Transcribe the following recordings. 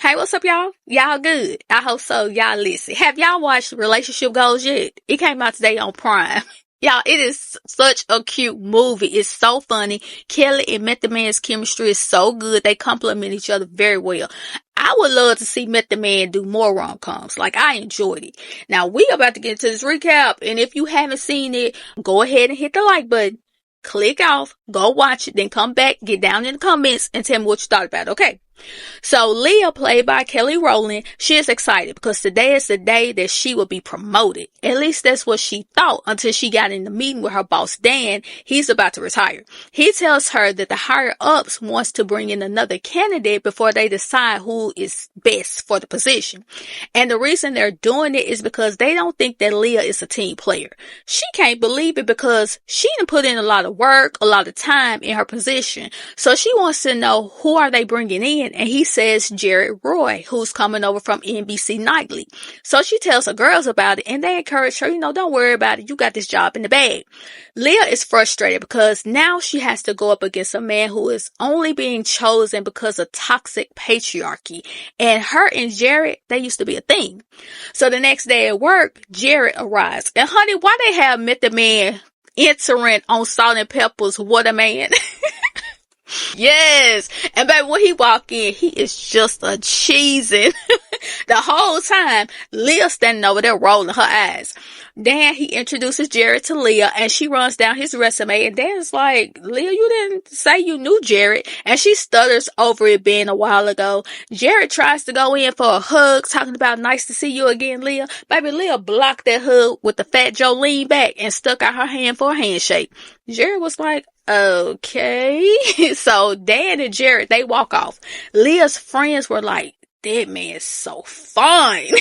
Hey, what's up, y'all? Y'all good? I hope so. Y'all listen. Have y'all watched Relationship Goals yet? It came out today on Prime. Y'all, it is such a cute movie. It's so funny. Kelly and Method Man's chemistry is so good. They complement each other very well. I would love to see Method Man do more rom-coms. Like, I enjoyed it. Now, we about to get into this recap, and if you haven't seen it, go ahead and hit the like button. Click off, go watch it, then come back, get down in the comments, and tell me what you thought about it, okay? So Leah, played by Kelly Rowland, she is excited because today is the day that she will be promoted. At least that's what she thought until she got in the meeting with her boss Dan. He's about to retire. He tells her that the higher ups wants to bring in another candidate before they decide who is best for the position. And the reason they're doing it is because they don't think that Leah is a team player. She can't believe it because she done put in a lot of work, a lot of time in her position. So she wants to know, who are they bringing in? And he says Jared Roy, who's coming over from NBC Nightly. So she tells her girls about it, and they encourage her, don't worry about it. You got this job in the bag. Leah is frustrated because now she has to go up against a man who is only being chosen because of toxic patriarchy. And her and Jared, they used to be a thing. So the next day at work, Jared arrives. And honey, why they have Method Man entering on Salt and Pepper's What a Man? Yes. And baby, when he walk in, he is just a cheesing. The whole time, Leah standing over there rolling her eyes. Dan, he introduces Jared to Leah, and she runs down his resume, and Dan's like, Leah, you didn't say you knew Jared. And she stutters over it being a while ago. Jared tries to go in for a hug, talking about nice to see you again, Leah. Baby, Leah blocked that hug with the fat Joe lean back and stuck out her hand for a handshake. Jared was like, okay. So Dan and Jared, they walk off. Leah's friends were like, that man's so fine.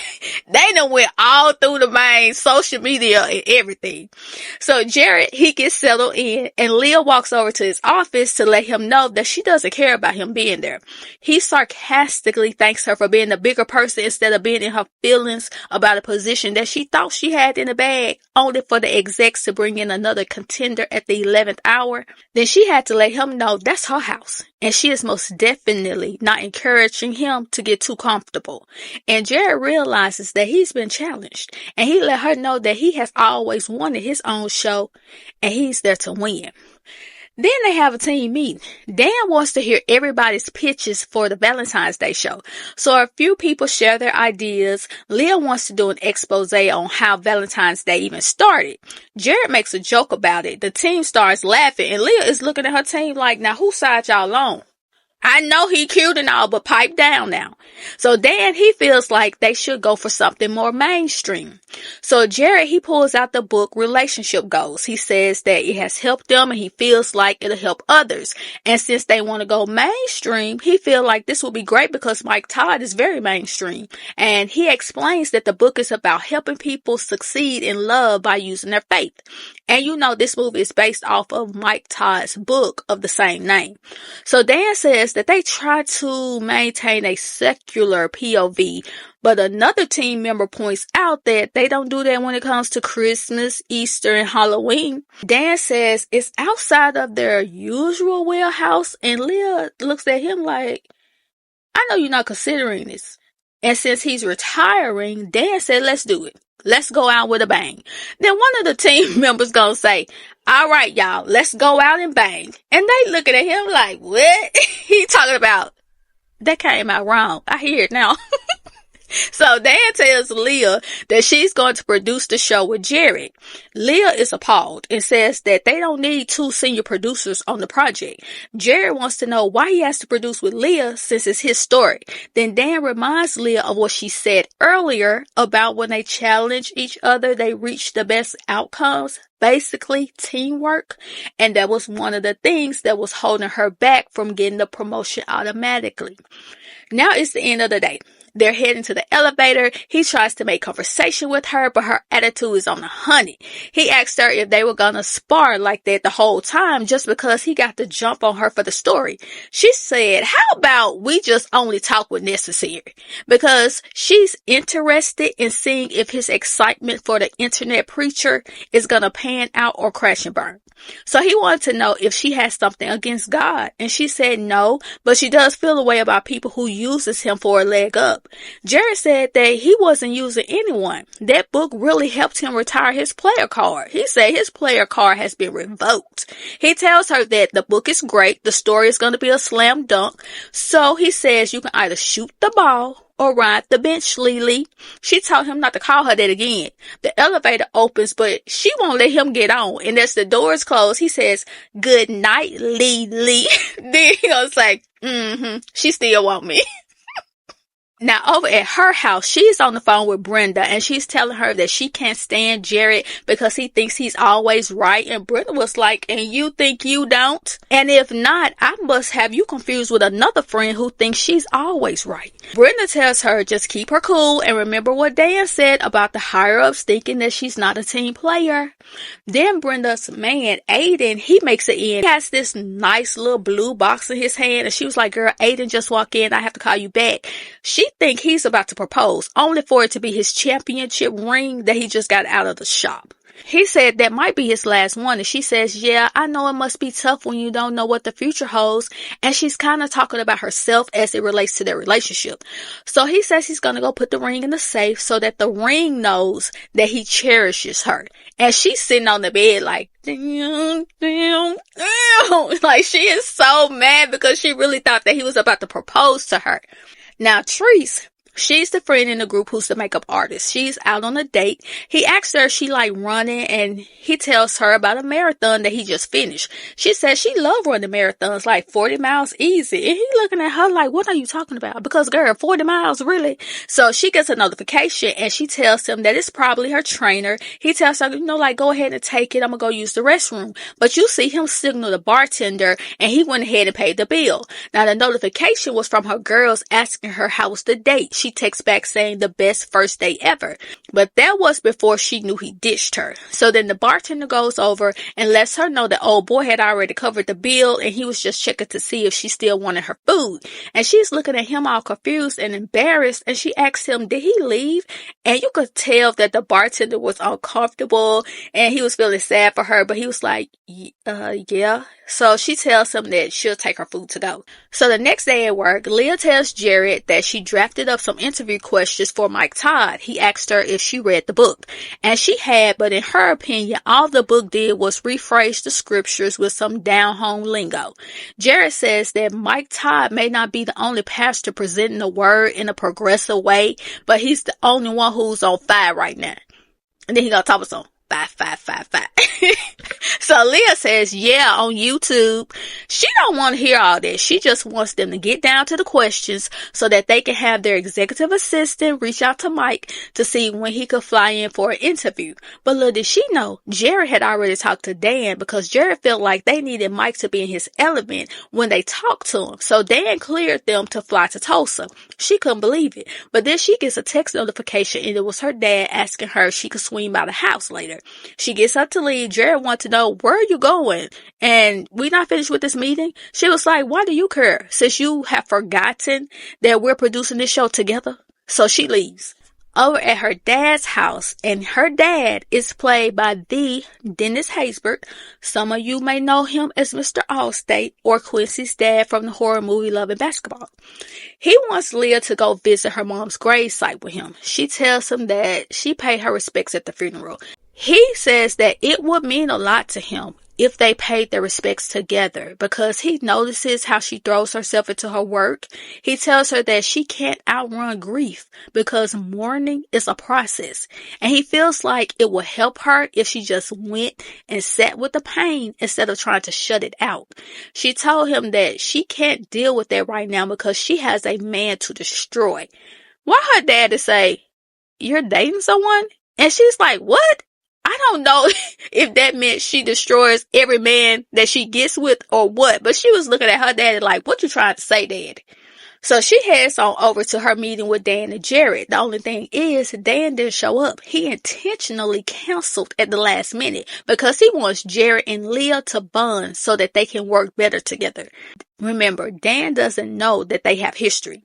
They done went all through the main social media and everything. So Jared, he gets settled in, and Leah walks over to his office to let him know that she doesn't care about him being there. He sarcastically thanks her for being the bigger person instead of being in her feelings about a position that she thought she had in the bag, only for the execs to bring in another contender at the 11th hour. Then she had to let him know that's her house, and she is most definitely not encouraging him to get too comfortable. And Jared realizes that he's been challenged, and he let her know that he has always wanted his own show, and he's there to win. Then they have a team meeting. Dan wants to hear everybody's pitches for the Valentine's Day show. So a few people share their ideas. Leah wants to do an expose on how Valentine's Day even started. Jared makes a joke about it. The team starts laughing, and Leah is looking at her team like, now whose side y'all on? I know he cute and all, but pipe down now. So Dan, he feels like they should go for something more mainstream. So Jared, he pulls out the book Relationship Goals. He says that it has helped them, and he feels like it'll help others. And since they want to go mainstream, he feels like this will be great because Mike Todd is very mainstream. And he explains that the book is about helping people succeed in love by using their faith. And this movie is based off of Mike Todd's book of the same name. So Dan says that they try to maintain a secular POV, but another team member points out that they don't do that when it comes to Christmas, Easter, and Halloween. Dan says it's outside of their usual wheelhouse, and Leah looks at him like, I know you're not considering this. And since he's retiring, Dan said, let's do it. Let's go out with a bang. Then one of the team members gonna say, all right, y'all, let's go out and bang. And they looking at him like, what? He talking about, that came out wrong. I hear it now. So Dan tells Leah that she's going to produce the show with Jared. Leah is appalled and says that they don't need two senior producers on the project. Jared wants to know why he has to produce with Leah since it's his story. Then Dan reminds Leah of what she said earlier about when they challenge each other, they reach the best outcomes. Basically, teamwork. And that was one of the things that was holding her back from getting the promotion automatically. Now it's the end of the day. They're heading to the elevator. He tries to make conversation with her, but her attitude is on the honey. He asked her if they were gonna spar like that the whole time just because he got to jump on her for the story. She said, how about we just only talk when necessary? Because she's interested in seeing if his excitement for the internet preacher is gonna pan out or crash and burn. So he wanted to know if she has something against God. And she said no, but she does feel a way about people who uses him for a leg up. Jared said that he wasn't using anyone. That book really helped him retire his player card. He said his player card has been revoked. He tells her that the book is great. The story is going to be a slam dunk. So he says you can either shoot the ball or ride the bench, Lily. She told him not to call her that again. The elevator opens, but she won't let him get on. And as the doors close, he says, good night, Lily. Then he was like, she still want me. Now, over at her house, she's on the phone with Brenda, and she's telling her that she can't stand Jared because he thinks he's always right. And Brenda was like, and you think you don't? And if not, I must have you confused with another friend who thinks she's always right. Brenda tells her just keep her cool and remember what Dan said about the higher-ups thinking that she's not a team player. Then Brenda's man, Aiden, he makes it in. He has this nice little blue box in his hand, and she was like, girl, Aiden just walked in. I have to call you back. She think he's about to propose, only for it to be his championship ring that he just got out of the shop. He said that might be his last one, and she says, yeah, I know it must be tough when you don't know what the future holds, and she's kind of talking about herself as it relates to their relationship. So he says he's going to go put the ring in the safe so that the ring knows that he cherishes her. And she's sitting on the bed like, damn. Like she is so mad because she really thought that he was about to propose to her. Now, Treese, she's the friend in the group who's the makeup artist. She's out on a date. He asks her if she like running, and he tells her about a marathon that he just finished. She says she loves running marathons, like 40 miles easy. And he looking at her like, what are you talking about? Because girl, 40 miles, really? So she gets a notification, and she tells him that it's probably her trainer. He tells her, like, go ahead and take it. I'm going to go use the restroom. But you see him signal the bartender, and he went ahead and paid the bill. Now, the notification was from her girls asking her how was the date. She texts back saying the best first date ever. But that was before she knew he ditched her. So then the bartender goes over and lets her know that old boy had already covered the bill, and he was just checking to see if she still wanted her food. And she's looking at him all confused and embarrassed, and she asks him, did he leave? And you could tell that the bartender was uncomfortable and he was feeling sad for her, but he was like, yeah. So she tells him that she'll take her food to go. So the next day at work, Leah tells Jared that she drafted up some interview questions for Mike Todd. He asked her if she read the book. And she had, but in her opinion, all the book did was rephrase the scriptures with some down-home lingo. Jared says that Mike Todd may not be the only pastor presenting the word in a progressive way, but he's the only one who's on fire right now. And then he gonna talk about some 5. So Leah says, yeah, on YouTube. She don't want to hear all that. She just wants them to get down to the questions so that they can have their executive assistant reach out to Mike to see when he could fly in for an interview. But little did she know, Jared had already talked to Dan because Jared felt like they needed Mike to be in his element when they talked to him. So Dan cleared them to fly to Tulsa. She couldn't believe it. But then she gets a text notification, and it was her dad asking her if she could swing by the house later. She gets up to leave. Jared wants to know, where are you going? And we not finished with this meeting? She was like, why do you care? Since you have forgotten that we're producing this show together? So she leaves. Over at her dad's house, and her dad is played by the Dennis Haysbert. Some of you may know him as Mr. Allstate or Quincy's dad from the horror movie Love and Basketball. He wants Leah to go visit her mom's gravesite with him. She tells him that she paid her respects at the funeral. He says that it would mean a lot to him if they paid their respects together because he notices how she throws herself into her work. He tells her that she can't outrun grief because mourning is a process. And he feels like it would help her if she just went and sat with the pain instead of trying to shut it out. She told him that she can't deal with that right now because she has a man to destroy. Why her dad to say, you're dating someone? And she's like, what? I don't know if that meant she destroys every man that she gets with or what, but she was looking at her daddy like, what you trying to say, Daddy? So she heads on over to her meeting with Dan and Jared. The only thing is, Dan didn't show up. He intentionally canceled at the last minute because he wants Jared and Leah to bond so that they can work better together. Remember, Dan doesn't know that they have history.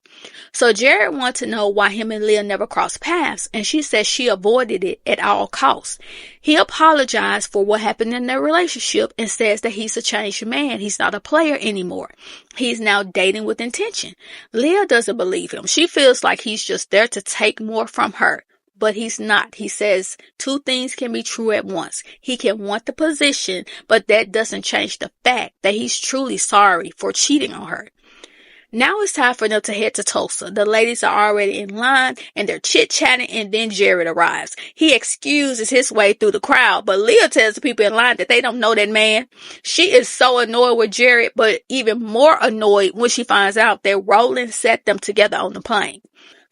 So Jared wants to know why him and Leah never crossed paths, and she says she avoided it at all costs. He apologized for what happened in their relationship and says that he's a changed man. He's not a player anymore. He's now dating with intention. Leah doesn't believe him. She feels like he's just there to take more from her. But he's not. He says two things can be true at once. He can want the position, but that doesn't change the fact that he's truly sorry for cheating on her. Now it's time for them to head to Tulsa. The ladies are already in line and they're chit-chatting, and then Jared arrives. He excuses his way through the crowd, but Leah tells the people in line that they don't know that man. She is so annoyed with Jared, but even more annoyed when she finds out that Roland set them together on the plane.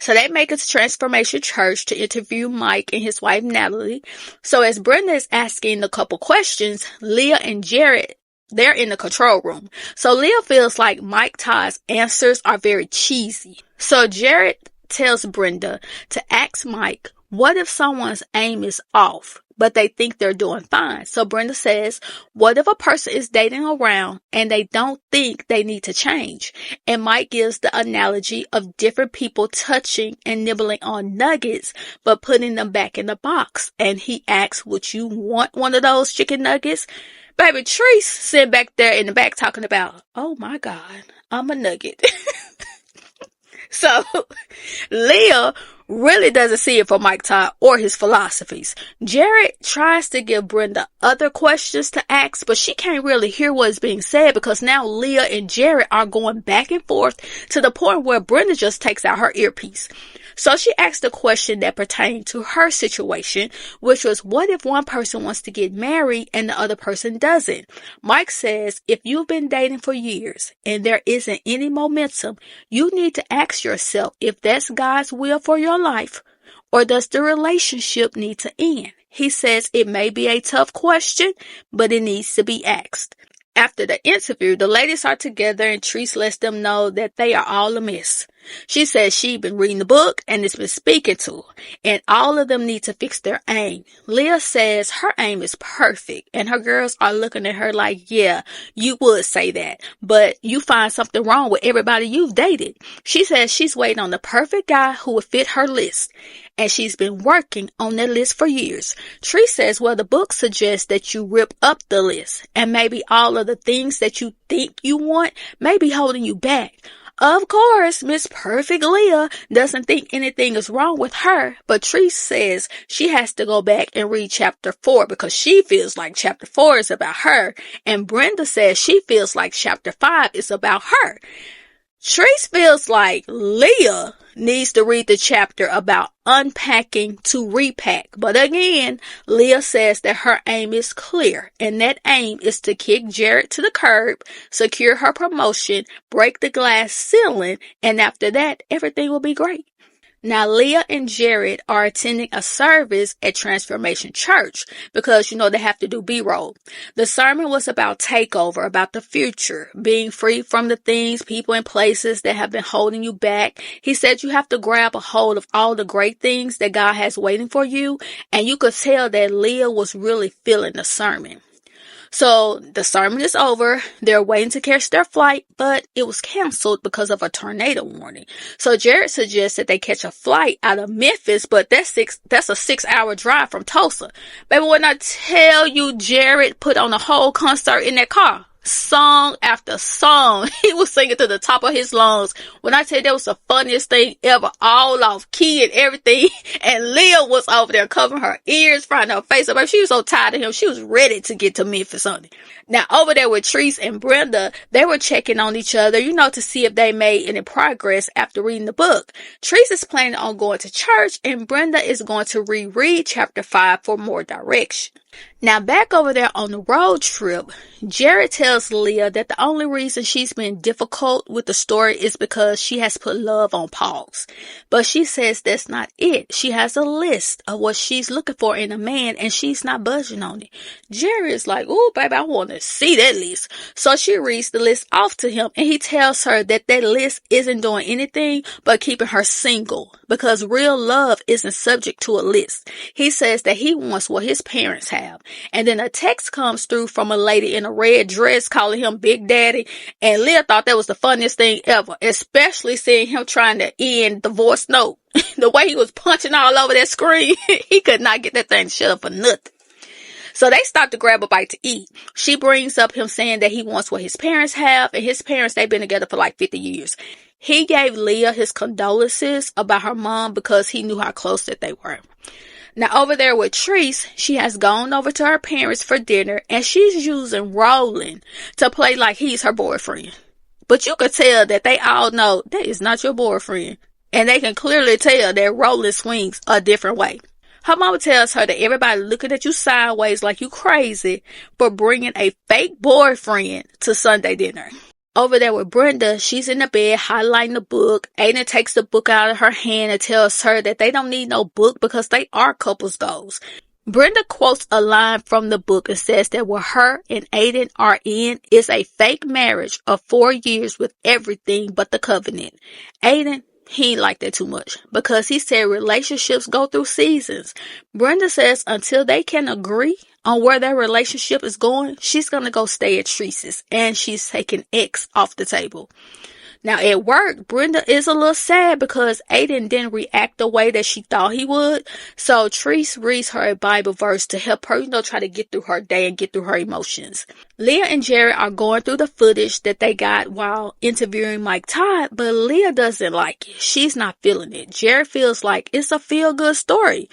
So they make it to Transformation Church to interview Mike and his wife Natalie. So as Brenda is asking the couple questions, Leah and Jared, they're in the control room. So Leah feels like Mike Todd's answers are very cheesy. So Jared tells Brenda to ask Mike, what if someone's aim is off, but they think they're doing fine? So Brenda says, what if a person is dating around and they don't think they need to change? And Mike gives the analogy of different people touching and nibbling on nuggets, but putting them back in the box. And he asks, would you want one of those chicken nuggets? Baby, Treese sitting back there in the back talking about, oh my God, I'm a nugget. So Leah really doesn't see it for Mike Todd or his philosophies. Jared tries to give Brenda other questions to ask, but she can't really hear what is being said because now Leah and Jared are going back and forth to the point where Brenda just takes out her earpiece. So she asked a question that pertained to her situation, which was, what if one person wants to get married and the other person doesn't? Mike says, if you've been dating for years and there isn't any momentum, you need to ask yourself if that's God's will for your life, or does the relationship need to end? He says it may be a tough question, but it needs to be asked. After the interview, the ladies are together and Treese lets them know that they are all a mess. She says she's been reading the book and it's been speaking to her, and all of them need to fix their aim. Leah says her aim is perfect, and her girls are looking at her like, yeah, you would say that, but you find something wrong with everybody you've dated. She says she's waiting on the perfect guy who would fit her list, and she's been working on that list for years. Treese says, well, the book suggests that you rip up the list, and maybe all of the things that you think you want may be holding you back. Of course, Miss Perfect Leah doesn't think anything is wrong with her, but Treese says she has to go back and read chapter 4 because she feels like chapter 4 is about her, and Brenda says she feels like chapter 5 is about her. Treese feels like Leah needs to read the chapter about unpacking to repack. But again, Leah says that her aim is clear, and that aim is to kick Jared to the curb, secure her promotion, break the glass ceiling, and after that, everything will be great. Now, Leah and Jared are attending a service at Transformation Church because, they have to do B-roll. The sermon was about takeover, about the future, being free from the things, people, and places that have been holding you back. He said you have to grab a hold of all the great things that God has waiting for you, and you could tell that Leah was really feeling the sermon. So the sermon is over. They're waiting to catch their flight, but it was canceled because of a tornado warning. So Jared suggests that they catch a flight out of Memphis, but that's a 6-hour drive from Tulsa. Baby, when I tell you Jared put on a whole concert in that car, song after song, he was singing to the top of his lungs. When I tell you that was the funniest thing ever, all off key and everything, and Leah was over there covering her ears, frying her face up. She was so tired of him, she was ready to get to Memphis Sunday. Now over there with Treese and Brenda, they were checking on each other, to see if they made any progress after reading the book. Treese is planning on going to church, and Brenda is going to reread chapter 5 for more direction. Now back over there on the road trip, Jared tells Leah that the only reason she's been difficult with the story is because she has put love on pause. But she says that's not it. She has a list of what she's looking for in a man and she's not budging on it. Jared is like, "Ooh, baby, I want to see that list." So she reads the list off to him and he tells her that that list isn't doing anything but keeping her single because real love isn't subject to a list. He says that he wants what his parents have. And then a text comes through from a lady in a red dress calling him Big Daddy. And Leah thought that was the funniest thing ever, especially seeing him trying to end the voice note. The way he was punching all over that screen, he could not get that thing to shut up for nothing. So they stop to grab a bite to eat. She brings up him saying that he wants what his parents have, and his parents, they've been together for like 50 years. He gave Leah his condolences about her mom because he knew how close that they were. Now over there with Treese, she has gone over to her parents for dinner and she's using Roland to play like he's her boyfriend. But you could tell that they all know that is not your boyfriend. And they can clearly tell that Roland swings a different way. Her mama tells her that everybody looking at you sideways like you crazy for bringing a fake boyfriend to Sunday dinner. Over there with Brenda, she's in the bed highlighting the book. Aiden takes the book out of her hand and tells her that they don't need no book because they are couples goals. Brenda quotes a line from the book and says that what her and Aiden are in is a fake marriage of 4 years with everything but the covenant. Aiden, he ain't like that too much because he said relationships go through seasons. Brenda says until they can agree on where their relationship is going, she's going to go stay at Treese's and she's taking X off the table. Now at work, Brenda is a little sad because Aiden didn't react the way that she thought he would. So Treese reads her a Bible verse to help her, try to get through her day and get through her emotions. Leah and Jared are going through the footage that they got while interviewing Mike Todd, but Leah doesn't like it. She's not feeling it. Jared feels like it's a feel-good story.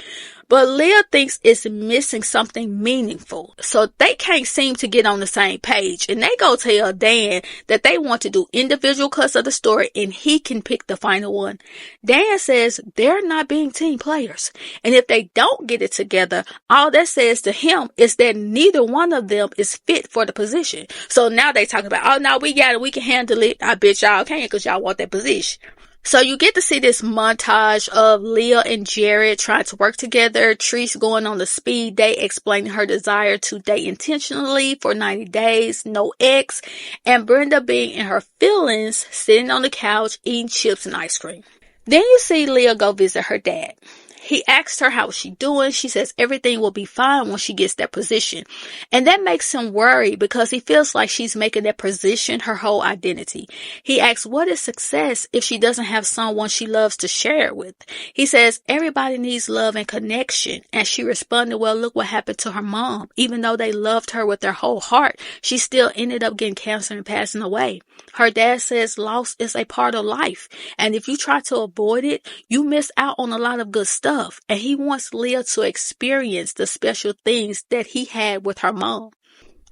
But Leah thinks it's missing something meaningful. So they can't seem to get on the same page. And they go tell Dan that they want to do individual cuts of the story and he can pick the final one. Dan says they're not being team players. And if they don't get it together, all that says to him is that neither one of them is fit for the position. So now they talk about, oh, no, we got it. We can handle it. I bet y'all can because y'all want that position. So you get to see this montage of Leah and Jared trying to work together, Treese going on the speed date, explaining her desire to date intentionally for 90 days, no ex, and Brenda being in her feelings, sitting on the couch, eating chips and ice cream. Then you see Leah go visit her dad. He asks her how she doing. She says everything will be fine when she gets that position. And that makes him worry because he feels like she's making that position her whole identity. He asks, what is success if she doesn't have someone she loves to share it with? He says everybody needs love and connection. And she responded, well, look what happened to her mom. Even though they loved her with their whole heart, she still ended up getting cancer and passing away. Her dad says loss is a part of life. And if you try to avoid it, you miss out on a lot of good stuff. And he wants Leah to experience the special things that he had with her mom.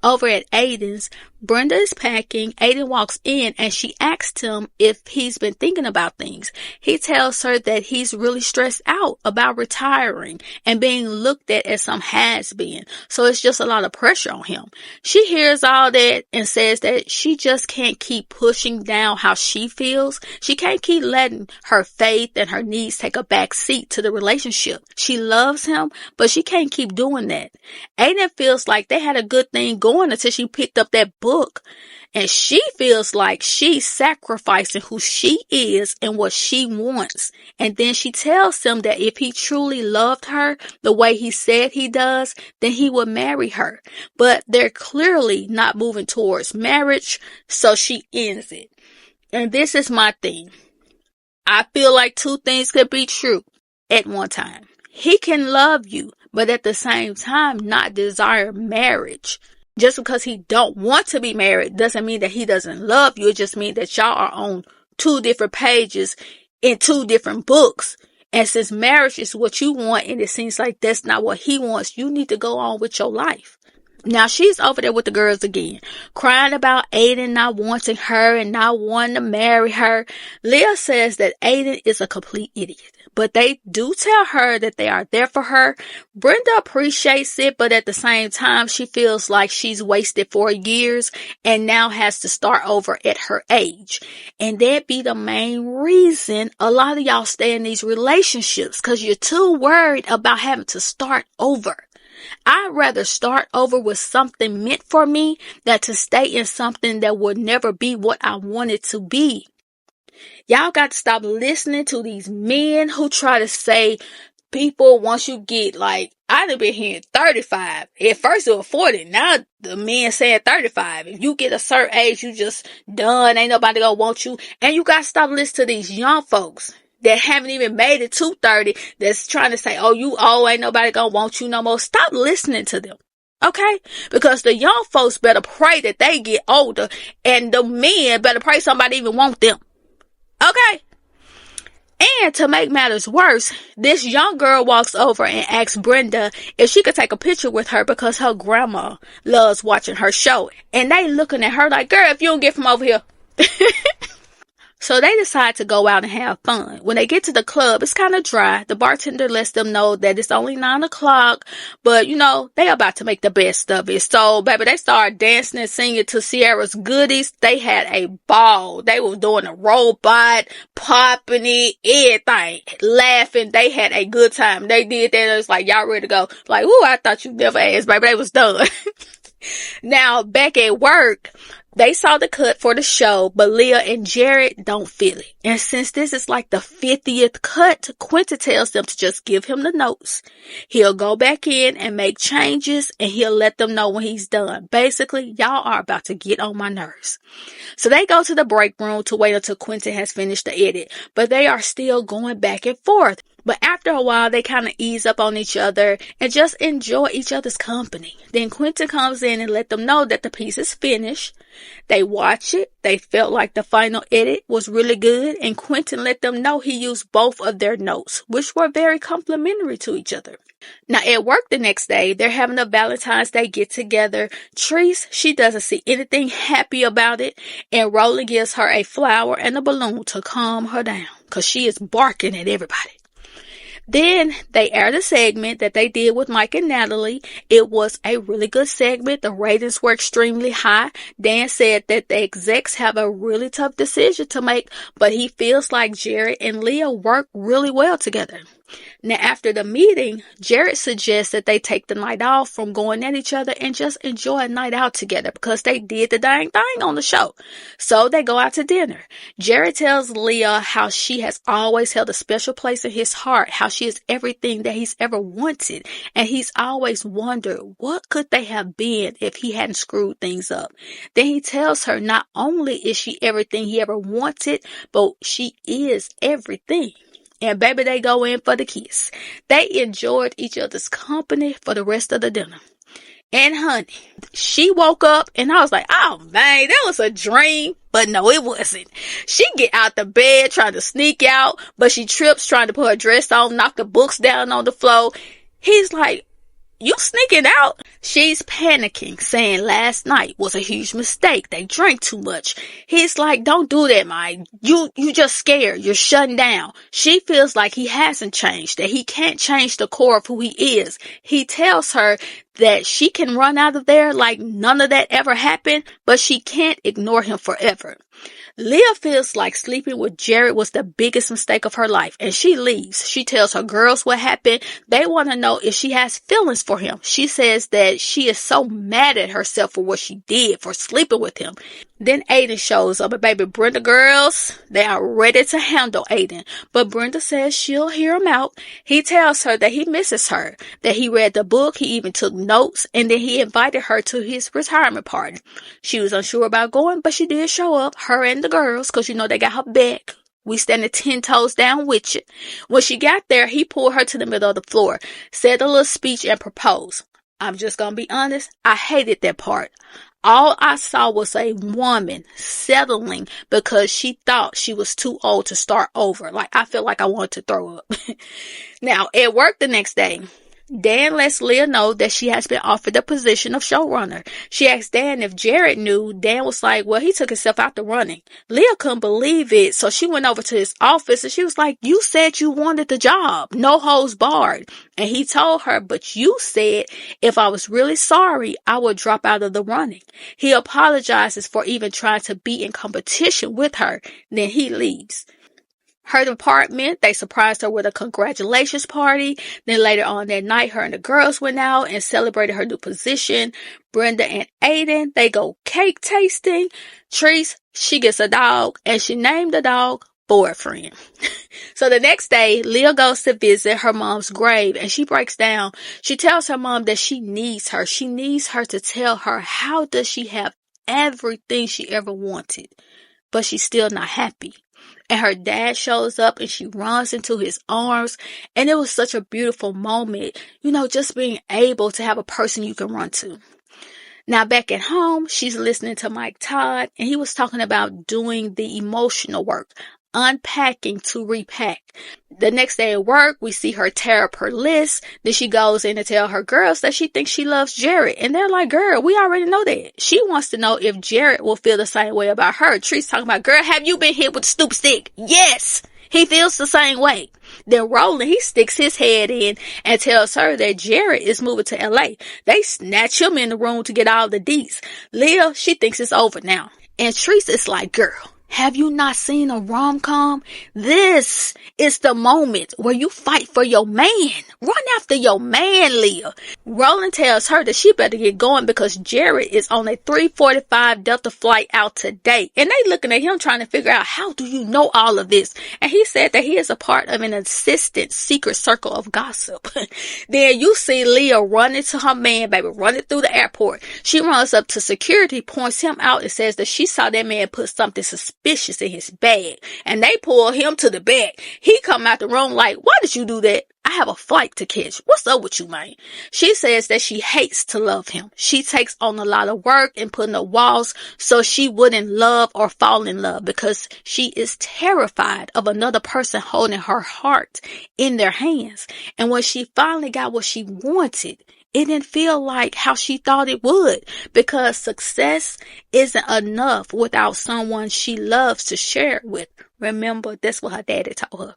Over at Aiden's, Brenda is packing. Aiden walks in and she asks him if he's been thinking about things. He tells her that he's really stressed out about retiring and being looked at as some has-been. So it's just a lot of pressure on him. She hears all that and says that she just can't keep pushing down how she feels. She can't keep letting her faith and her needs take a back seat to the relationship. She loves him, but she can't keep doing that. Aiden feels like they had a good thing going until she picked up that book, and she feels like she's sacrificing who she is and what she wants. And then she tells him that if he truly loved her the way he said he does, then he would marry her. But they're clearly not moving towards marriage, so she ends it. And this is my thing. I feel like two things could be true at one time. He can love you, but at the same time not desire marriage. Just because he don't want to be married doesn't mean that he doesn't love you. It just means that y'all are on two different pages in two different books. And since marriage is what you want and it seems like that's not what he wants, you need to go on with your life. Now she's over there with the girls again, crying about Aiden not wanting her and not wanting to marry her. Leah says that Aiden is a complete idiot, but they do tell her that they are there for her. Brenda appreciates it, but at the same time, she feels like she's wasted 4 years and now has to start over at her age. And that be the main reason a lot of y'all stay in these relationships, because you're too worried about having to start over. I'd rather start over with something meant for me than to stay in something that would never be what I want it to be. Y'all got to stop listening to these men who try to say people once you get like, I done been hearing 35. At first it was 40. Now the men saying 35. If you get a certain age, you just done. Ain't nobody gonna want you. And you got to stop listening to these young folks that haven't even made it to 30, that's trying to say, oh, you old, ain't nobody gonna want you no more. Stop listening to them. Okay? Because the young folks better pray that they get older, and the men better pray somebody even want them. Okay? And to make matters worse, this young girl walks over and asks Brenda if she could take a picture with her because her grandma loves watching her show. And they looking at her like, girl, if you don't get from over here. So they decide to go out and have fun. When they get to the club, it's kind of dry. The bartender lets them know that it's only 9 o'clock, but you know, they about to make the best of it. So, baby, they started dancing and singing to Sierra's Goodies. They had a ball. They was doing a robot, popping it, everything, laughing. They had a good time. They did that. It was like, y'all ready to go? Like, ooh, I thought you never asked, baby. They was done. Now, back at work, they saw the cut for the show, but Leah and Jared don't feel it. And since this is like the 50th cut, Quentin tells them to just give him the notes. He'll go back in and make changes, and he'll let them know when he's done. Basically, y'all are about to get on my nerves. So they go to the break room to wait until Quentin has finished the edit, but they are still going back and forth. But after a while, they kind of ease up on each other and just enjoy each other's company. Then Quentin comes in and let them know that the piece is finished. They watch it. They felt like the final edit was really good. And Quentin let them know he used both of their notes, which were very complimentary to each other. Now, at work the next day, they're having a Valentine's Day get-together. Treese, she doesn't see anything happy about it. And Roland gives her a flower and a balloon to calm her down, because she is barking at everybody. Then they aired a segment that they did with Mike and Natalie. It was a really good segment. The ratings were extremely high. Dan said that the execs have a really tough decision to make, but he feels like Jared and Leah work really well together. Now, after the meeting, Jared suggests that they take the night off from going at each other and just enjoy a night out together because they did the dang thing on the show. So they go out to dinner. Jared tells Leah how she has always held a special place in his heart, how she is everything that he's ever wanted, and he's always wondered what could they have been if he hadn't screwed things up. Then he tells her not only is she everything he ever wanted, but she is everything. And baby, they go in for the kiss. They enjoyed each other's company for the rest of the dinner. And honey, she woke up and I was like, oh man, that was a dream. But no, it wasn't. She get out the bed trying to sneak out, but she trips trying to put her dress on, knock the books down on the floor. He's like, you sneaking out? She's panicking, saying last night was a huge mistake. They drank too much. He's like, don't do that, Mike. You just scared. You're shutting down. She feels like he hasn't changed, that he can't change the core of who he is. He tells her that she can run out of there like none of that ever happened, but she can't ignore him forever. Leah feels like sleeping with Jared was the biggest mistake of her life, and she leaves. She tells her girls what happened. They want to know if she has feelings for him. She says that she is so mad at herself for what she did, for sleeping with him. Then Aiden shows up, and baby, Brenda girls, they are ready to handle Aiden. But Brenda says she'll hear him out. He tells her that he misses her, that he read the book, he even took notes, and then he invited her to his retirement party. She was unsure about going, but she did show up, her and the girls, because you know they got her back. We standing 10 toes down with you. When she got there, he pulled her to the middle of the floor, said a little speech, and proposed. I'm just gonna be honest, I hated that part. All I saw was a woman settling because she thought she was too old to start over. Like, I felt like I wanted to throw up. Now, at work the next day, Dan lets Leah know that she has been offered the position of showrunner. She asks Dan if Jared knew. Dan was like, well, he took himself out the running. Leah couldn't believe it, so she went over to his office and she was like, you said you wanted the job. No holds barred. And he told her, but you said if I was really sorry, I would drop out of the running. He apologizes for even trying to be in competition with her. Then he leaves. Her department, they surprised her with a congratulations party. Then later on that night, her and the girls went out and celebrated her new position. Brenda and Aiden, they go cake tasting. Treese, she gets a dog and she named the dog Boyfriend. So the next day, Leah goes to visit her mom's grave and she breaks down. She tells her mom that she needs her. She needs her to tell her how does she have everything she ever wanted, but she's still not happy. And her dad shows up and she runs into his arms. And it was such a beautiful moment, just being able to have a person you can run to. Now back at home, she's listening to Mike Todd and he was talking about doing the emotional work, unpacking to repack. The next day at work, we see her tear up her list. Then she goes in to tell her girls that she thinks she loves Jared. And they're like, girl, we already know that. She wants to know if Jared will feel the same way about her. Tree's talking about, girl, have you been hit with a stupid stick? Yes, he feels the same way. Then Roland, he sticks his head in and tells her that Jared is moving to LA. They snatch him in the room to get all the deets. Leah, she thinks it's over now. And Treese is like, girl, have you not seen a rom-com? This is the moment where you fight for your man. Run after your man, Leah. Roland tells her that she better get going because Jared is on a 3:45 Delta flight out today. And they looking at him trying to figure out, how do you know all of this? And he said that he is a part of an assistant secret circle of gossip. Then you see Leah running to her man, baby, running through the airport. She runs up to security, points him out, and says that she saw that man put something suspicious in his bag. And they pull him to the back. He come out the room like, why did you do that? I have a flight to catch. What's up with you, man? She says that she hates to love him. She takes on a lot of work and putting up walls so she wouldn't love or fall in love because she is terrified of another person holding her heart in their hands. And when she finally got what she wanted, it didn't feel like how she thought it would because success isn't enough without someone she loves to share it with. Remember, that's what her daddy told her.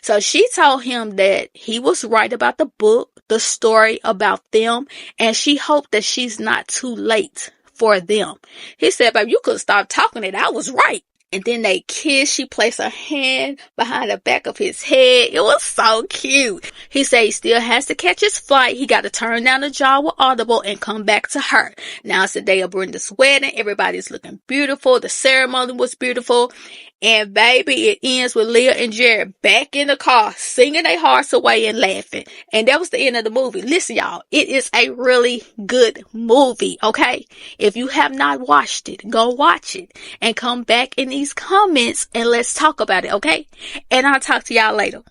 So she told him that he was right about the book, the story about them, and she hoped that she's not too late for them. He said, babe, you could stop talking it. I was right. And then they kissed. She placed her hand behind the back of his head. It was so cute. He said he still has to catch his flight. He got to turn down the job with Audible and come back to her. Now it's the day of Brenda's wedding. Everybody's looking beautiful. The ceremony was beautiful. And baby, it ends with Leah and Jared back in the car, singing their hearts away and laughing. And that was the end of the movie. Listen, y'all, it is a really good movie, okay? If you have not watched it, go watch it and come back in these comments and let's talk about it, okay? And I'll talk to y'all later.